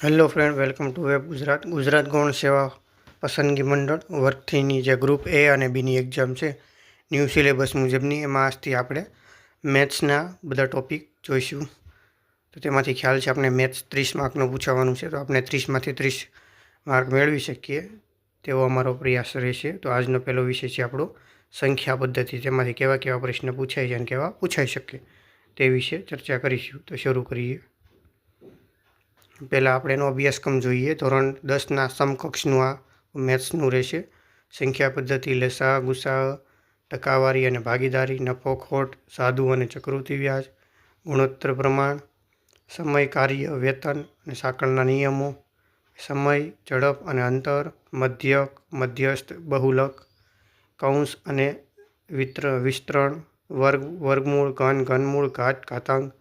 Hello friend, welcome to web Gujarat. Gujarat ગૌણ સેવા પસંદગી મંડળ વર્ગ 3ની જે ગ્રુપ એ અને બીની એક્ઝામ છે ન્યૂ સિલેબસ મુજબની, એમાં આજથી આપણે મેથ્સના બધા ટોપિક જોઈશું. તો તેમાંથી ખ્યાલ છે આપણે મેથ્સ 30 માર્કનું પૂછાવાનું છે, તો આપણે 30માંથી 30 માર્ક મેળવી શકીએ તેવો અમારો પ્રયાસ રહેશે. તો આજનો પહેલો વિષય છે આપણો સંખ્યા પદ્ધતિ. તેમાંથી કેવા કેવા પ્રશ્ન પૂછાય છે અને કેવા પૂછાઈ શકે તે વિશે ચર્ચા કરીશું. તો શરૂ કરીએ. પહેલાં આપણે એનો અભ્યાસક્રમ જોઈએ. ધોરણ 10ના સમકક્ષનું આ મેથ્સનું રહેશે. સંખ્યા પદ્ધતિ, લસા ગુસા, ટકાવારી અને ભાગીદારી, નફો ખોટ, સાદુ અને ચક્રવૃદ્ધિ વ્યાજ, ગુણોત્તર પ્રમાણ, સમય, કાર્ય, વેતન અને સાંકળના નિયમો, સમય, ઝડપ અને અંતર, મધ્યક, મધ્યસ્થ, બહુલક, કૌંસ અને વિસ્તરણ, વર્ગ, વર્ગમૂળ, ઘન, ઘનમૂળ, ઘાત, ઘાતાંક,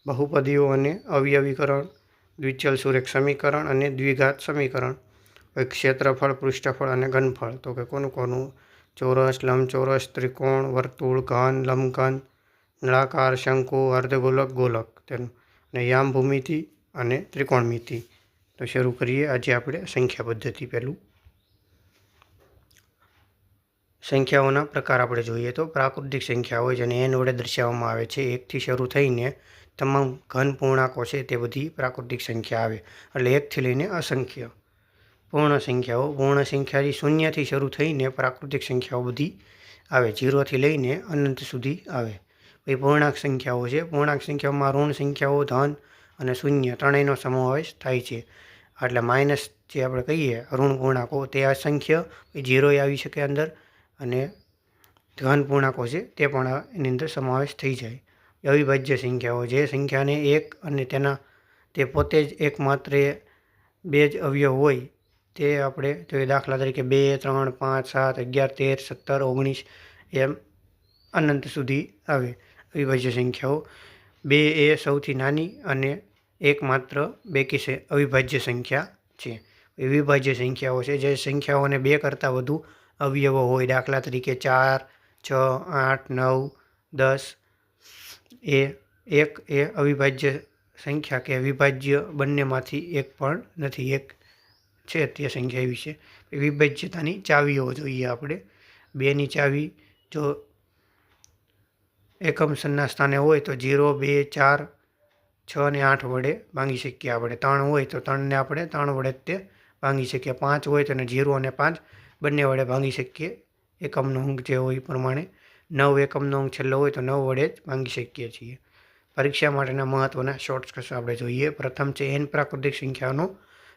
બહુપદીઓ અને અવયવીકરણ, દ્વિચલ સુરેખ સમીકરણ અને દ્વિઘાત સમીકરણ, ક્ષેત્રફળ, પૃષ્ઠફળ અને ઘનફળ. તો કે કોનું ચોરસ, લંબચોરસ, ત્રિકોણ, વર્તુળ, ઘન, લંબઘન, નળાકાર, શંકુ, અર્ધગોલક, ગોલક તેનું, અને યામ ભૂમિતિ અને ત્રિકોણમિતિ. તો શરૂ કરીએ આજે આપણે સંખ્યા પદ્ધતિ. પહેલું સંખ્યાઓના પ્રકાર આપણે જોઈએ તો પ્રાકૃતિક સંખ્યા હોય જેને n વડે દર્શાવવામાં આવે છે. 1થી શરૂ થઈને તમામ ઘન પૂર્ણાંકો છે તે બધી પ્રાકૃતિક સંખ્યા આવે, એટલે 1થી લઈને અસંખ્ય. પૂર્ણ સંખ્યાઓ, પૂર્ણ સંખ્યાથી 0થી શરૂ થઈને પ્રાકૃતિક સંખ્યાઓ બધી આવે, 0થી લઈને અનંત સુધી આવે. પછી પૂર્ણાંક સંખ્યાઓ છે. પૂર્ણાંક સંખ્યાઓમાં ઋણ સંખ્યાઓ, ધન અને શૂન્ય ત્રણેયનો સમાવેશ થાય છે. એટલે માઇનસ જે આપણે કહીએ ઋણ પૂર્ણાંકો તે અસંખ્ય, 0 આવી શકે અંદર, અને ધન પૂર્ણાંકો છે તે પણ એની અંદર સમાવેશ થઈ જાય. અવિભાજ્ય સંખ્યાઓ, જે સંખ્યાને 1 અને તે પોતે જ એકમાત્ર 2 જ અવયવ હોય તે આપણે જોઈએ. દાખલા તરીકે 2, 3, 5, 7, 11, 13, 17, 19 એમ અનંત સુધી આવે. અવિભાજ્ય સંખ્યાઓ 2 એ સૌથી નાની અને એકમાત્ર બેકી અવિભાજ્ય સંખ્યા છે. વિભાજ્ય સંખ્યાઓ છે જે સંખ્યાઓને 2 કરતાં વધુ અવયવો હોય. દાખલા તરીકે 4, 6, 8, 9, 10 એ 1 એ અવિભાજ્ય સંખ્યા કે વિભાજ્ય બંનેમાંથી એક પણ નથી, એક છે તે સંખ્યા એવી છે. વિભાજ્યતાની ચાવીઓ જોઈએ આપણે. 2ની ચાવી જો એકમ સનના સ્થાને હોય તો 0, 2, 4, 6 અને 8 વડે ભાંગી શકીએ આપણે. 3 હોય તો 3ને આપણે 3 વડે જ તે ભાંગી શકીએ. 5 હોય તો 0 અને 5 બંને વડે ભાંગી શકીએ એકમનો અંક જે હોય એ પ્રમાણે. 9 એકમનો અંક છેલ્લો હોય તો 9 વડે જ ભાંગી શકીએ છીએ. પરીક્ષા માટેના મહત્ત્વના શોર્ટકટ્સ આપણે જોઈએ. પ્રથમ છે n પ્રાકૃતિક સંખ્યાનો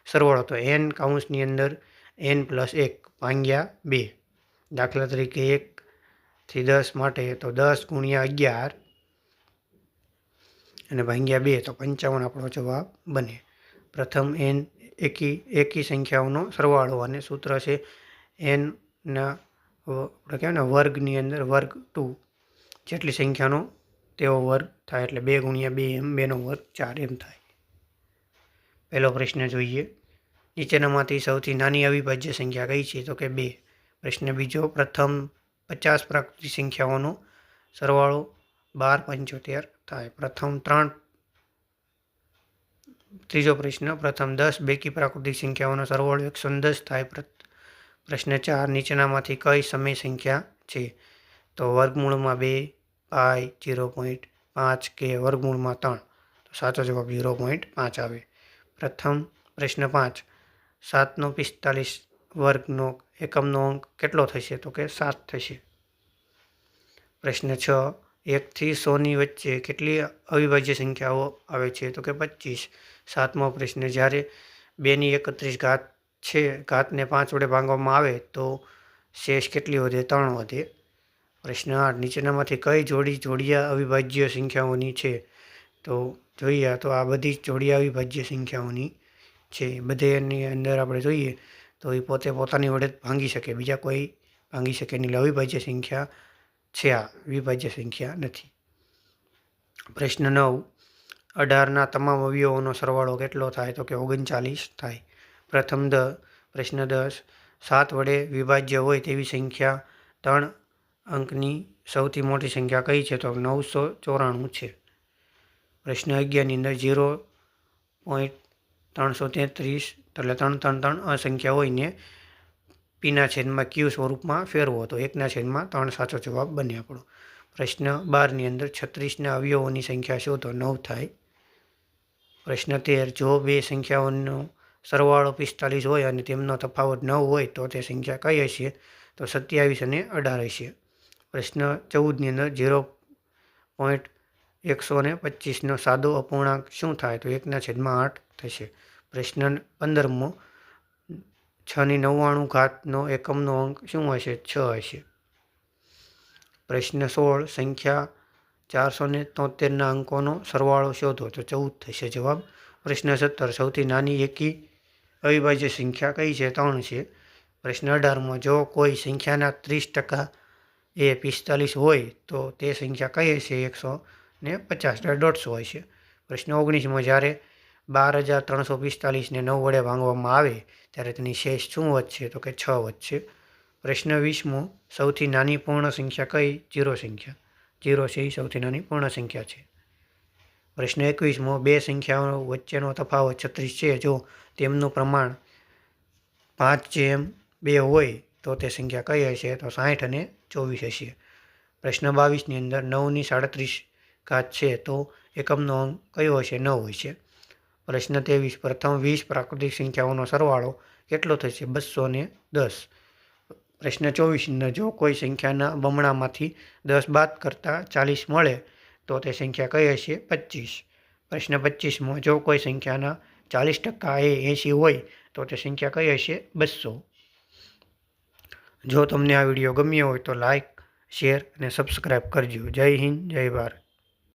સરવાળો. તો n કૌંસની અંદર n+1 ભાગ્યા 2. દાખલા તરીકે 1થી 10 માટે તો 10 × 11 અને ભાગ્યા 2 તો 55 આપણો જવાબ બને. પ્રથમ n એકી સંખ્યાઓનો સરવાળો, અને સૂત્ર છે nના આપણે કહેવાય ને વર્ગની અંદર વર્ગ 2 જેટલી સંખ્યાનો તેવો વર્ગ થાય, એટલે 2 × 2 એમ 2નો વર્ગ 4 એમ થાય. પહેલો પ્રશ્ન જોઈએ. નીચેનામાંથી સૌથી નાની અવિભાજ્ય સંખ્યા કઈ છે? તો કે 2. પ્રશ્ન બીજો. પ્રથમ 50 પ્રાકૃતિક સંખ્યાઓનો સરવાળો 12, 75 થાય. ત્રીજો પ્રશ્ન. પ્રથમ 10 બેકી પ્રાકૃતિક સંખ્યાઓનો સરવાળો 110 થાય. પ્રશ્ન 4. નીચેનામાંથી કઈ સમય સંખ્યા છે? તો વર્ગમૂળમાં 2, પાઈ, 0.5 કે વર્ગમૂળમાં 3. તો સાચો જવાબ 0.5 આવે. પ્રશ્ન 5. 7/45 વર્ગનો એકમનો અંક કેટલો થશે? તો કે 7 થશે. પ્રશ્ન 6. 1થી 100ની વચ્ચે કેટલી અવિભાજ્ય સંખ્યાઓ આવે છે? તો કે 25. 7મો પ્રશ્ન. જ્યારે 2ની 31 ઘાત છે, ઘાતને 5 વડે ભાંગવામાં આવે તો શેષ કેટલી વધે? 3 વધે. પ્રશ્ન 8. નીચેનામાંથી કઈ જોડિયા અવિભાજ્ય સંખ્યાઓની છે? તો જોઈએ તો આ બધી જોડિયા અવિભાજ્ય સંખ્યાઓની છે. બધેની અંદર આપણે જોઈએ તો એ પોતાની વડે ભાંગી શકે, બીજા કોઈ ભાંગી શકે નહીં. એટલે અવિભાજ્ય સંખ્યા છે, આ વિભાજ્ય સંખ્યા નથી. પ્રશ્ન 9. 18ના તમામ અવયવોનો સરવાળો કેટલો થાય? તો કે 39 થાય. પ્રશ્ન 10. 7 વડે વિભાજ્ય હોય તેવી સંખ્યા 3 અંકની સૌથી મોટી સંખ્યા કઈ છે? તો 994 છે. પ્રશ્ન 11ની અંદર 0.3 333 એટલે 333 અસંખ્યા હોય ને પીના છેદમાં ક્યુ સ્વરૂપમાં ફેરવો તો 1/3 સાચો જવાબ બને આપણો. પ્રશ્ન 12ની અંદર 36ના અવયવોની સંખ્યા શોધો 9 થાય. પ્રશ્ન 13 જો બે સંખ્યાઓનો સરવાળો 45 હોય અને તેમનો તફાવત 9 હોય તો તે સંખ્યા કઈ હશે? તો 27 અને 18 હશે. પ્રશ્ન 14ની અંદર 0.125નો સાદો અપૂર્ણાંક શું થાય? તો 1/8 થશે. પ્રશ્ન 15મો 6/99નો એકમનો અંક શું હશે? 6 હશે. પ્રશ્ન 16 સંખ્યા 473ના અંકોનો સરવાળો શોધો તો 14 થશે જવાબ. પ્રશ્ન 17 સૌથી નાની એકી અવિભાજ્ય સંખ્યા કઈ છે? 3 છે. પ્રશ્ન 18માં જો કોઈ સંખ્યાના 30% એ 45 હોય તો તે સંખ્યા કઈ હશે? 150 એટલે 150 હશે. પ્રશ્ન 19માં જ્યારે 12,345ને 9 વડે ભાંગવામાં આવે ત્યારે તેની શેષ શું વધશે? તો કે 6 વધશે. પ્રશ્ન 20મો સૌથી નાની પૂર્ણ સંખ્યા કઈ? 0 સંખ્યા. 0 છે એ સૌથી નાની પૂર્ણ સંખ્યા છે. પ્રશ્ન 21મો બે સંખ્યાઓ વચ્ચેનો તફાવત 36 છે. જો તેમનું પ્રમાણ 5/2 હોય તો તે સંખ્યા કઈ હશે? તો 60 અને 24 હશે. પ્રશ્ન 22ની અંદર 9/37 છે તો એકમનો અંક કયો હશે? 9 હશે. પ્રશ્ન 23 પ્રથમ 20 પ્રાકૃતિક સંખ્યાઓનો સરવાળો કેટલો થશે? 210. પ્રશ્ન 24 જો કોઈ સંખ્યાના બમણામાંથી 10 બાદ કરતાં 40 મળે તો તે સંખ્યા કઈ હશે? 25. પ્રશ્ન 25માં જો કોઈ સંખ્યાના 40% એ 80 હોય તો તે સંખ્યા કઈ હશે? 200. જો તમને આ વિડીયો ગમ્યો હોય તો લાઇક, શેર અને સબસ્ક્રાઈબ કરજો. જય હિન્દ, જય ભારત.